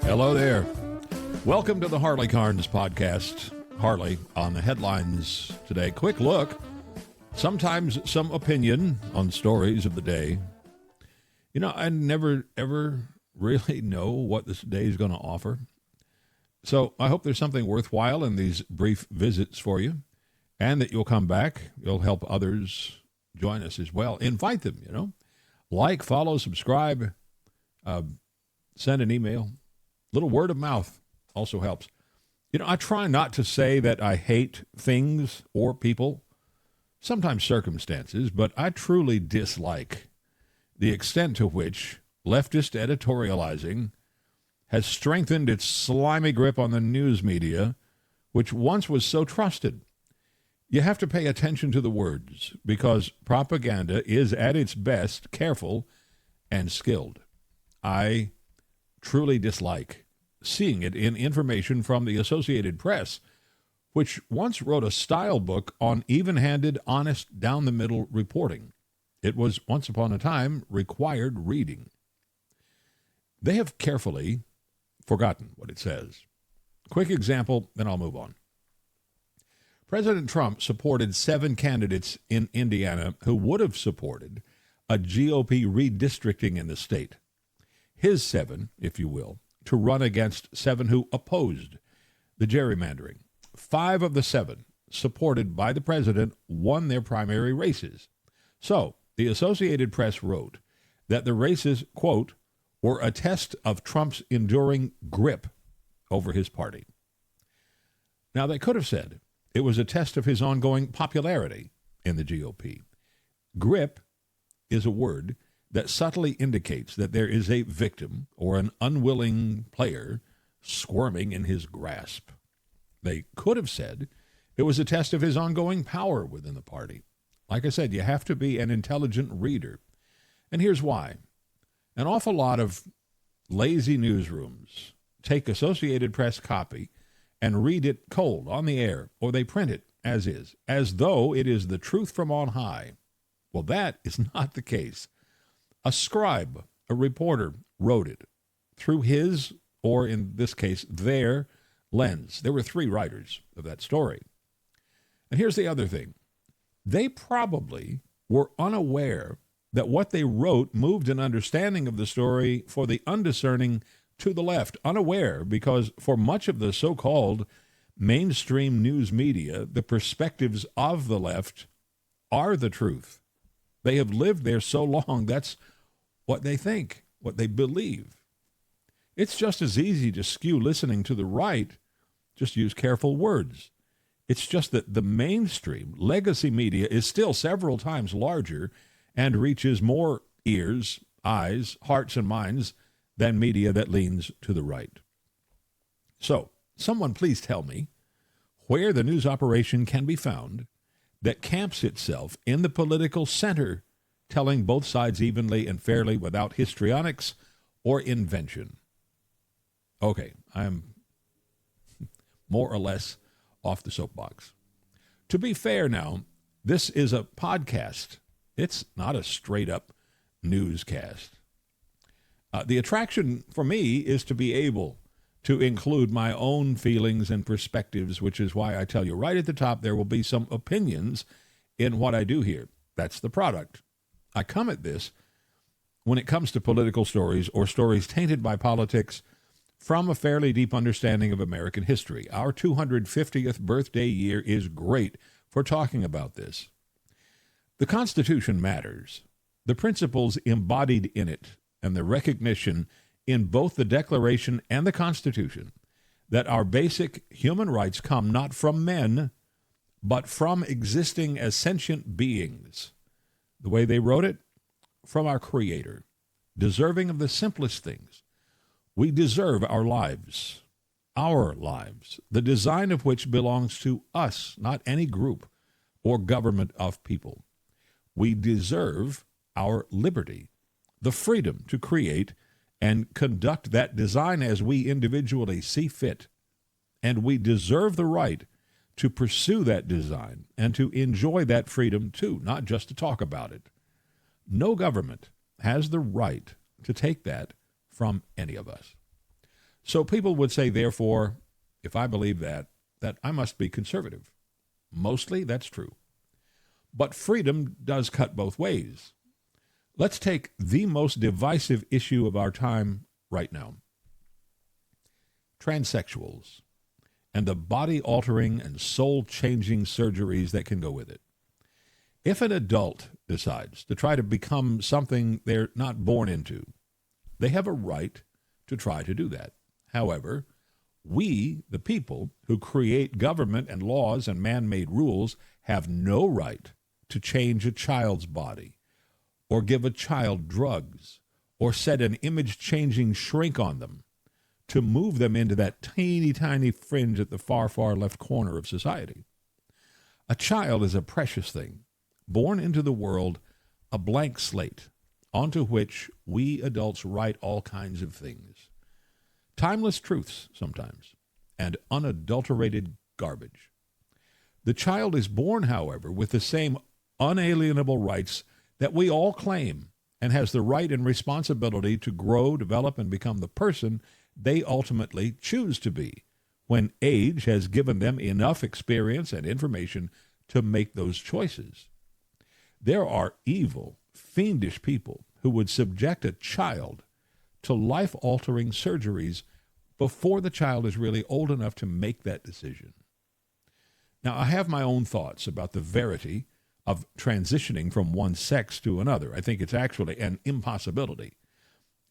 Hello there. Welcome to the Harley Carnes podcast. Harley on the headlines today. Quick look. Sometimes some opinion on stories of the day. You know, I never, ever really know what this day is going to offer. So I hope there's something worthwhile in these brief visits for you and that you'll come back. You'll help others join us as well. Invite them, Like, follow, subscribe, send an email. Little word of mouth also helps. I try not to say that I hate things or people, sometimes circumstances, but I truly dislike the extent to which leftist editorializing has strengthened its slimy grip on the news media, which once was so trusted. You have to pay attention to the words because propaganda is at its best careful and skilled. I truly dislike seeing it in information from the Associated Press, which once wrote a style book on even-handed, honest, down-the-middle reporting. It was, once upon a time, required reading. They have carefully forgotten what it says. Quick example, then I'll move on. President Trump supported 7 candidates in Indiana who would have supported a GOP redistricting in the state. His 7, if you will, to run against 7 who opposed the gerrymandering. 5 of the 7 supported by the president won their primary races. So the Associated Press wrote that the races, quote, were a test of Trump's enduring grip over his party. Now, they could have said it was a test of his ongoing popularity in the GOP. Grip is a word that subtly indicates that there is a victim or an unwilling player squirming in his grasp. They could have said it was a test of his ongoing power within the party. Like I said, you have to be an intelligent reader. And here's why. An awful lot of lazy newsrooms take Associated Press copy and read it cold on the air, or they print it as is, as though it is the truth from on high. Well, that is not the case. A scribe, a reporter, wrote it through his, or in this case, their lens. There were 3 writers of that story. And here's the other thing. They probably were unaware that what they wrote moved an understanding of the story for the undiscerning to the left. Unaware because for much of the so-called mainstream news media, the perspectives of the left are the truth. They have lived there so long, that's what they think, what they believe. It's just as easy to skew listening to the right. Just use careful words. It's just that the mainstream legacy media is still several times larger and reaches more ears, eyes, hearts, and minds than media that leans to the right. So, someone please tell me where the news operation can be found that camps itself in the political center, telling both sides evenly and fairly without histrionics or invention. Okay, I'm more or less off the soapbox. To be fair now, this is a podcast. It's not a straight-up newscast. The attraction for me is to be able to include my own feelings and perspectives, which is why I tell you right at the top there will be some opinions in what I do here. That's the product. I come at this when it comes to political stories or stories tainted by politics from a fairly deep understanding of American history. Our 250th birthday year is great for talking about this. The Constitution matters. The principles embodied in it and the recognition in both the Declaration and the Constitution that our basic human rights come not from men, but from existing as sentient beings. The way they wrote it, from our Creator, deserving of the simplest things. We deserve our lives, the design of which belongs to us, not any group or government of people. We deserve our liberty, the freedom to create and conduct that design as we individually see fit. And we deserve the right to pursue that design and to enjoy that freedom too, not just to talk about it. No government has the right to take that from any of us. So people would say, therefore, if I believe that I must be conservative. Mostly that's true. But freedom does cut both ways. Let's take the most divisive issue of our time right now. Transsexuals and the body-altering and soul-changing surgeries that can go with it. If an adult decides to try to become something they're not born into, they have a right to try to do that. However, we, the people who create government and laws and man-made rules, have no right to change a child's body or give a child drugs or set an image-changing shrink on them to move them into that teeny tiny fringe at the far, far left corner of society. A child is a precious thing, born into the world, a blank slate, onto which we adults write all kinds of things. Timeless truths sometimes, and unadulterated garbage. The child is born, however, with the same unalienable rights that we all claim, and has the right and responsibility to grow, develop, and become the person they ultimately choose to be when age has given them enough experience and information to make those choices. There are evil, fiendish people who would subject a child to life-altering surgeries before the child is really old enough to make that decision. Now, I have my own thoughts about the verity of transitioning from one sex to another. I think it's actually an impossibility.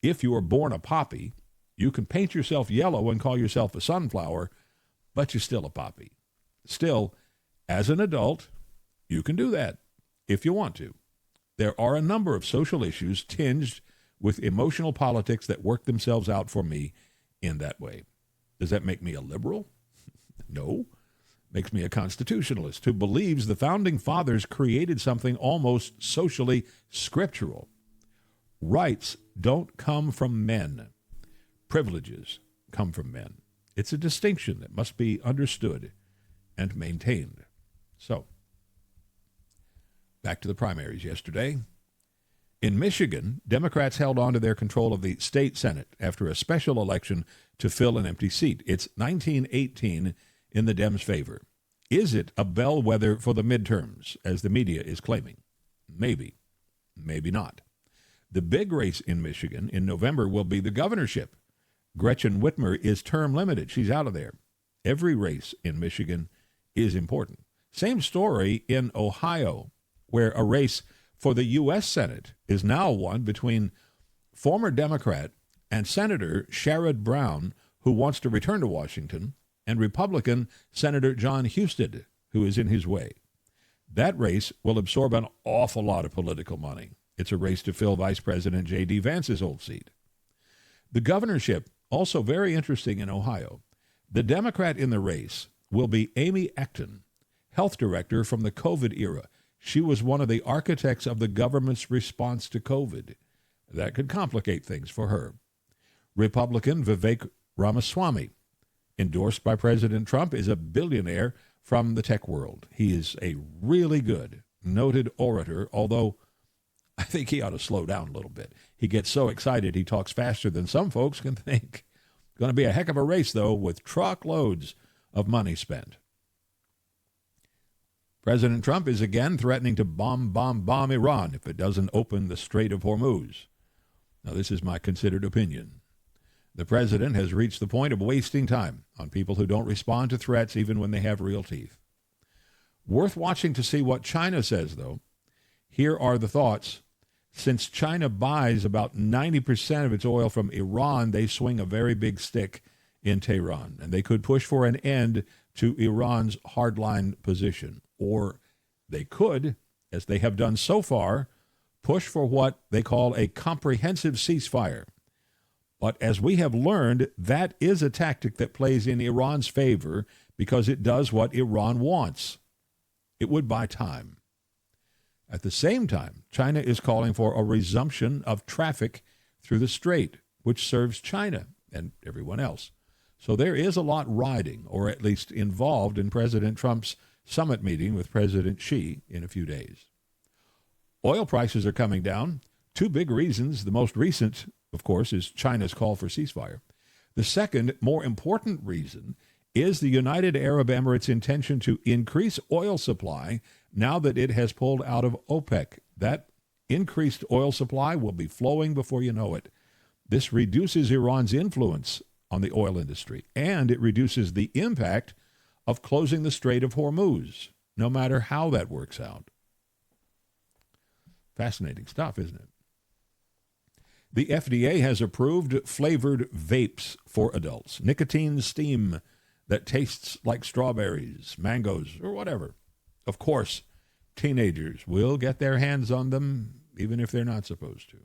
If you are born a poppy, you can paint yourself yellow and call yourself a sunflower, but you're still a poppy. Still, as an adult, you can do that if you want to. There are a number of social issues tinged with emotional politics that work themselves out for me in that way. Does that make me a liberal? No. Makes me a constitutionalist who believes the founding fathers created something almost socially scriptural. Rights don't come from men. Privileges come from men. It's a distinction that must be understood and maintained. So, back to the primaries yesterday. In Michigan, Democrats held on to their control of the state Senate after a special election to fill an empty seat. It's 19-18 in the Dems' favor. Is it a bellwether for the midterms, as the media is claiming? Maybe. Maybe not. The big race in Michigan in November will be the governorship. Gretchen Whitmer is term limited. She's out of there. Every race in Michigan is important. Same story in Ohio, where a race for the U.S. Senate is now won between former Democrat and Senator Sherrod Brown, who wants to return to Washington, and Republican Senator John Husted, who is in his way. That race will absorb an awful lot of political money. It's a race to fill Vice President J.D. Vance's old seat. The governorship, also very interesting in Ohio. The Democrat in the race will be Amy Acton, health director from the COVID era. She was one of the architects of the government's response to COVID. That could complicate things for her. Republican Vivek Ramaswamy, endorsed by President Trump, is a billionaire from the tech world. He is a really good, noted orator, although I think he ought to slow down a little bit. He gets so excited he talks faster than some folks can think. Going to be a heck of a race, though, with truckloads of money spent. President Trump is again threatening to bomb Iran if it doesn't open the Strait of Hormuz. Now, this is my considered opinion. The president has reached the point of wasting time on people who don't respond to threats even when they have real teeth. Worth watching to see what China says, though. Here are the thoughts. Since China buys about 90% of its oil from Iran, they swing a very big stick in Tehran, and they could push for an end to Iran's hardline position. Or they could, as they have done so far, push for what they call a comprehensive ceasefire. But as we have learned, that is a tactic that plays in Iran's favor because it does what Iran wants. It would buy time. At the same time, China is calling for a resumption of traffic through the strait, which serves China and everyone else. So there is a lot riding, or at least involved, in President Trump's summit meeting with President Xi in a few days. Oil prices are coming down. Two big reasons. The most recent, of course, is China's call for ceasefire. The second, more important reason is the United Arab Emirates' intention to increase oil supply now that it has pulled out of OPEC. That increased oil supply will be flowing before you know it. This reduces Iran's influence on the oil industry, and it reduces the impact of closing the Strait of Hormuz, no matter how that works out. Fascinating stuff, isn't it? The FDA has approved flavored vapes for adults. Nicotine steam that tastes like strawberries, mangoes, or whatever. Of course, teenagers will get their hands on them, even if they're not supposed to.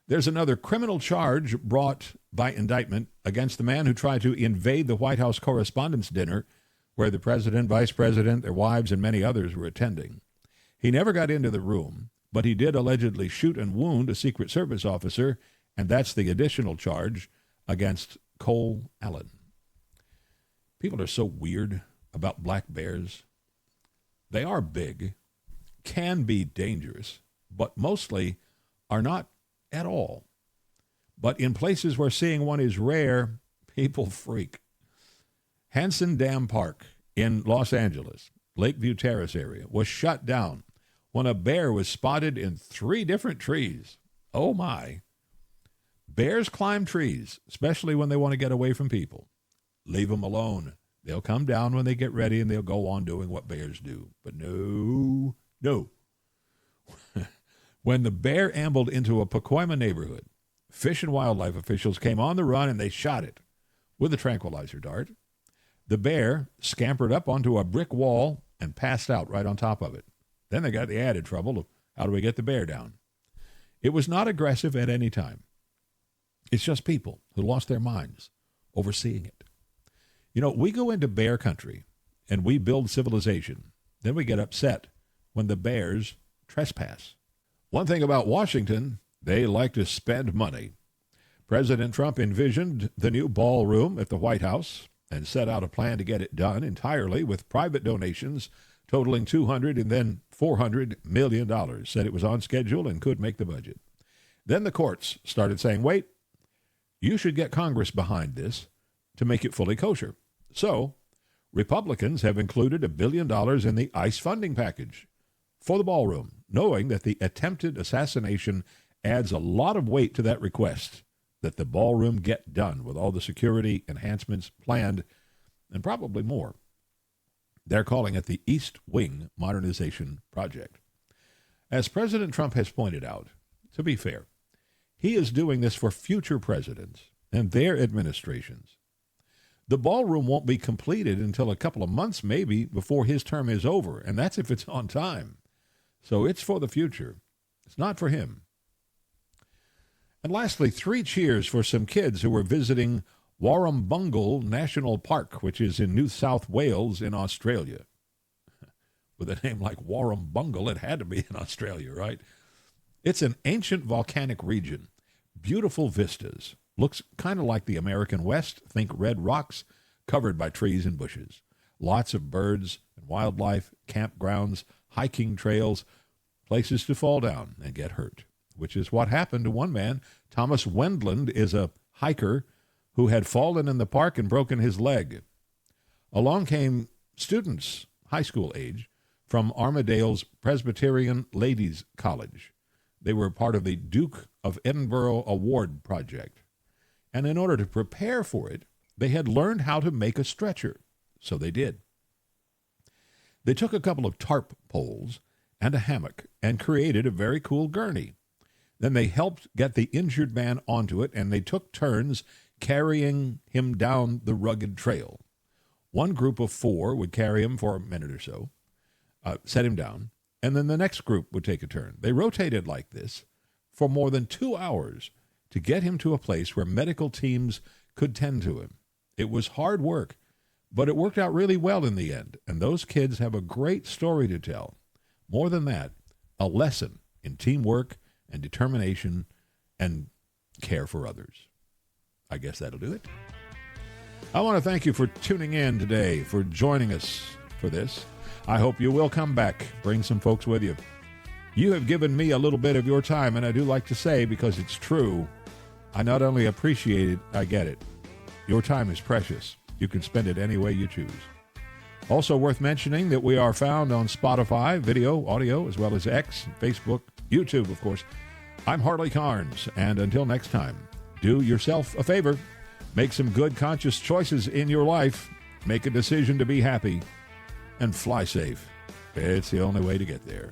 There's another criminal charge brought by indictment against the man who tried to invade the White House Correspondents' Dinner, where the president, vice president, their wives, and many others were attending. He never got into the room, but he did allegedly shoot and wound a Secret Service officer, and that's the additional charge against Cole Allen. People are so weird about black bears. They are big, can be dangerous, but mostly are not at all. But in places where seeing one is rare, people freak. Hanson Dam Park in Los Angeles, Lakeview Terrace area, was shut down when a bear was spotted in 3 different trees. Oh my. Bears climb trees, especially when they want to get away from people. Leave them alone. They'll come down when they get ready and they'll go on doing what bears do. But no. When the bear ambled into a Pacoima neighborhood, Fish and Wildlife officials came on the run and they shot it with a tranquilizer dart. The bear scampered up onto a brick wall and passed out right on top of it. Then they got the added trouble of how do we get the bear down? It was not aggressive at any time. It's just people who lost their minds overseeing it. You know, we go into bear country and we build civilization. Then we get upset when the bears trespass. One thing about Washington, they like to spend money. President Trump envisioned the new ballroom at the White House and set out a plan to get it done entirely with private donations totaling $200 and then $400 million. Said it was on schedule and could make the budget. Then the courts started saying, wait, you should get Congress behind this to make it fully kosher. So Republicans have included $1 billion in the ICE funding package for the ballroom, knowing that the attempted assassination adds a lot of weight to that request that the ballroom get done with all the security enhancements planned and probably more. They're calling it the East Wing Modernization Project. As President Trump has pointed out, to be fair, he is doing this for future presidents and their administrations. The ballroom won't be completed until a couple of months maybe before his term is over, and that's if it's on time. So it's for the future. It's not for him. And lastly, 3 cheers for some kids who were visiting Warrumbungle National Park, which is in New South Wales in Australia. With a name like Warrumbungle, it had to be in Australia, right? It's an ancient volcanic region. Beautiful vistas. Looks kind of like the American West. Think red rocks covered by trees and bushes. Lots of birds and wildlife, campgrounds, hiking trails, places to fall down and get hurt, which is what happened to one man. Thomas Wendland is a hiker who had fallen in the park and broken his leg. Along came students, high school age, from Armadale's Presbyterian Ladies College. They were part of the Duke of Edinburgh Award project. And in order to prepare for it, they had learned how to make a stretcher. So they did. They took a couple of tarp poles and a hammock and created a very cool gurney. Then they helped get the injured man onto it, and they took turns carrying him down the rugged trail. One group of 4 would carry him for a minute or so, set him down, and then the next group would take a turn. They rotated like this for more than 2 hours to get him to a place where medical teams could tend to him. It was hard work, but it worked out really well in the end, and those kids have a great story to tell. More than that, a lesson in teamwork and determination and care for others. I guess that'll do it. I want to thank you for tuning in today, for joining us for this. I hope you will come back, bring some folks with you. You have given me a little bit of your time, and I do like to say, because it's true, I not only appreciate it, I get it. Your time is precious. You can spend it any way you choose. Also worth mentioning that we are found on Spotify, video, audio, as well as X, Facebook, YouTube, of course. I'm Harley Carnes, and until next time, do yourself a favor. Make some good, conscious choices in your life. Make a decision to be happy, and fly safe. It's the only way to get there.